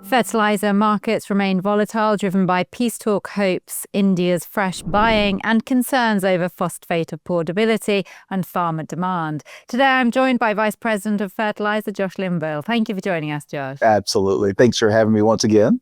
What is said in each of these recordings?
Fertilizer markets remain volatile, driven by peace talk hopes, India's fresh buying, and concerns over phosphate affordability and farmer demand. Today, I'm joined by Vice President of Fertilizer, Josh Linville. Thank you for joining us, Josh. Absolutely. Thanks for having me once again.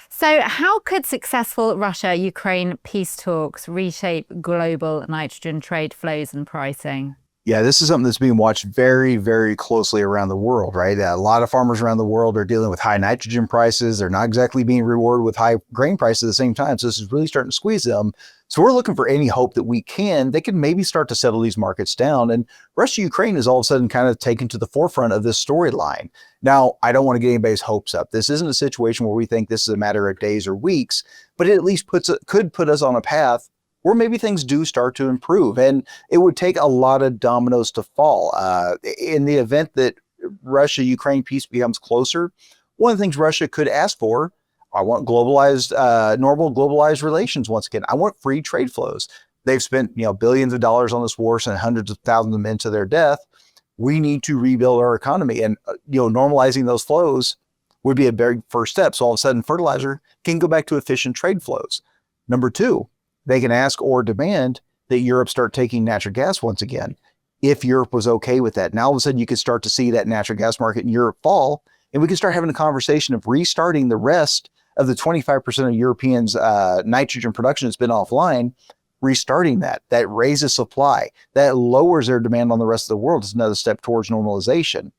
So how could successful Russia-Ukraine peace talks reshape global nitrogen trade flows and pricing? Yeah, this is something that's being watched very, very closely around the world, right? A lot of farmers around the world are dealing with high nitrogen prices. They're not exactly being rewarded with high grain prices at the same time. So this is really starting to squeeze them. So we're looking for any hope that they can maybe start to settle these markets down. And Russia-Ukraine is all of a sudden kind of taken to the forefront of this storyline. Now, I don't want to get anybody's hopes up. This isn't a situation where we think this is a matter of days or weeks, but it at least could put us on a path where maybe things do start to improve. And it would take a lot of dominoes to fall. In the event that Russia-Ukraine peace becomes closer, one of the things Russia could ask for, I want normal globalized relations once again. I want free trade flows. They've spent billions of dollars on this war, sent hundreds of thousands of men to their death. We need to rebuild our economy, and normalizing those flows would be a very first step. So all of a sudden, fertilizer can go back to efficient trade flows. Number two, they can ask or demand that Europe start taking natural gas once again. If Europe was okay with that, now all of a sudden you could start to see that natural gas market in Europe fall, and we can start having a conversation of restarting the rest of the 25% of Europeans' nitrogen production that's been offline, restarting that. That raises supply. That lowers their demand on the rest of the world. It's another step towards normalization.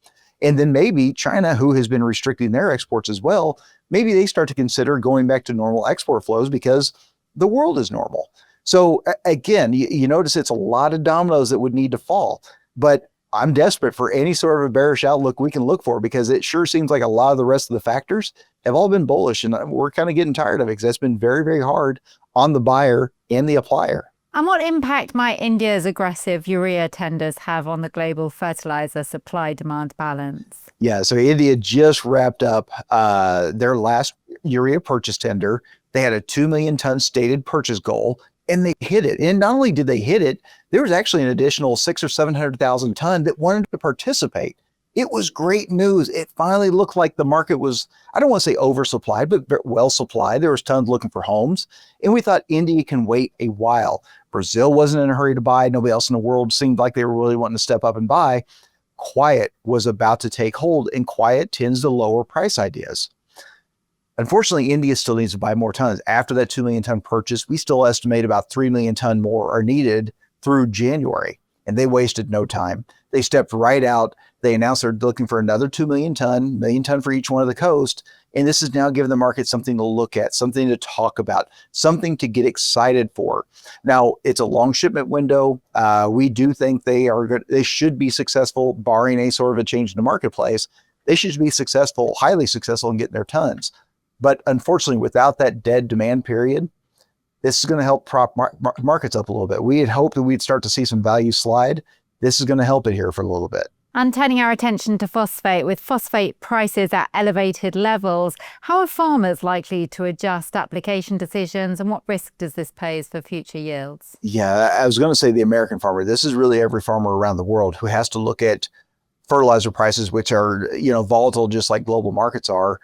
And then maybe China, who has been restricting their exports as well, maybe they start to consider going back to normal export flows because the world is normal. So again, you notice it's a lot of dominoes that would need to fall, but I'm desperate for any sort of a bearish outlook we can look for, because it sure seems like a lot of the rest of the factors have all been bullish, and we're kind of getting tired of it because that's been very, very hard on the buyer and the applier. And what impact might India's aggressive urea tenders have on the global fertilizer supply-demand balance? Yeah, so India just wrapped up their last urea purchase tender. They had a 2 million ton stated purchase goal, and they hit it. And not only did they hit it, there was actually an additional 600,000 or 700,000 ton that wanted to participate. It was great news. It finally looked like the market was, I don't want to say oversupplied, but well supplied. There was tons looking for homes. And we thought India can wait a while. Brazil wasn't in a hurry to buy. Nobody else in the world seemed like they were really wanting to step up and buy. Quiet was about to take hold, and quiet tends to lower price ideas. Unfortunately, India still needs to buy more tons. After that 2 million ton purchase, we still estimate about 3 million ton more are needed through January, and they wasted no time. They stepped right out. They announced they're looking for another 2 million ton for each one of the coast. And this is now giving the market something to look at, something to talk about, something to get excited for. Now, it's a long shipment window. We do think they should be successful, barring any sort of a change in the marketplace. They should be successful, highly successful in getting their tons. But unfortunately, without that dead demand period, this is going to help prop markets up a little bit. We had hoped that we'd start to see some value slide. This is going to help it here for a little bit. And turning our attention to phosphate, with phosphate prices at elevated levels, how are farmers likely to adjust application decisions, and what risk does this pose for future yields? Yeah, I was going to say the American farmer. This is really every farmer around the world who has to look at fertilizer prices, which are volatile just like global markets are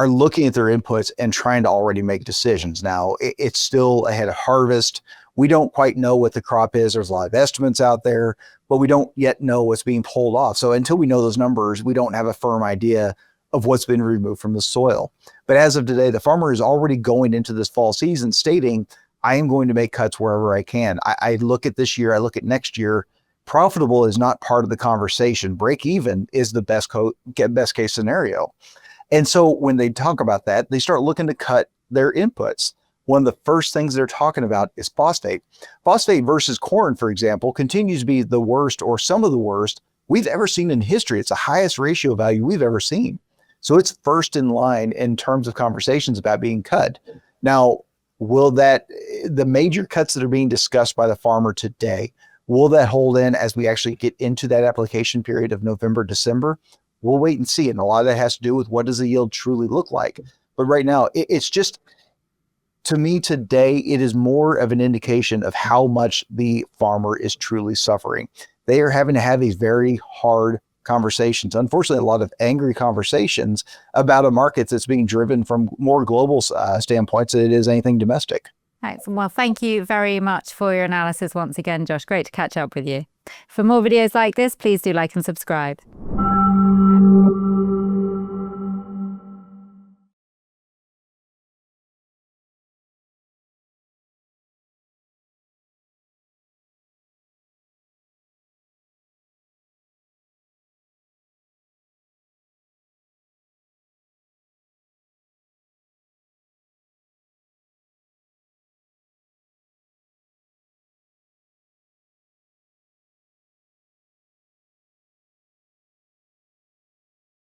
looking at their inputs and trying to already make decisions. Now, it's still ahead of harvest. We don't quite know what the crop is. There's a lot of estimates out there, but we don't yet know what's being pulled off. So until we know those numbers, we don't have a firm idea of what's been removed from the soil. But as of today, the farmer is already going into this fall season stating, I am going to make cuts wherever I can. I look at this year, I look at next year. Profitable is not part of the conversation. Break even is the best case scenario. And so when they talk about that, they start looking to cut their inputs. One of the first things they're talking about is phosphate. Phosphate versus corn, for example, continues to be the worst, or some of the worst, we've ever seen in history. It's the highest ratio value we've ever seen. So it's first in line in terms of conversations about being cut. Now, the major cuts that are being discussed by the farmer today, will that hold in as we actually get into that application period of November, December? We'll wait and see. And a lot of that has to do with what does the yield truly look like. But right now, it's just, to me today, it is more of an indication of how much the farmer is truly suffering. They are having to have these very hard conversations, unfortunately, a lot of angry conversations about a market that's being driven from more global standpoints than it is anything domestic. Excellent. Well, thank you very much for your analysis once again, Josh. Great to catch up with you. For more videos like this, please do like and subscribe.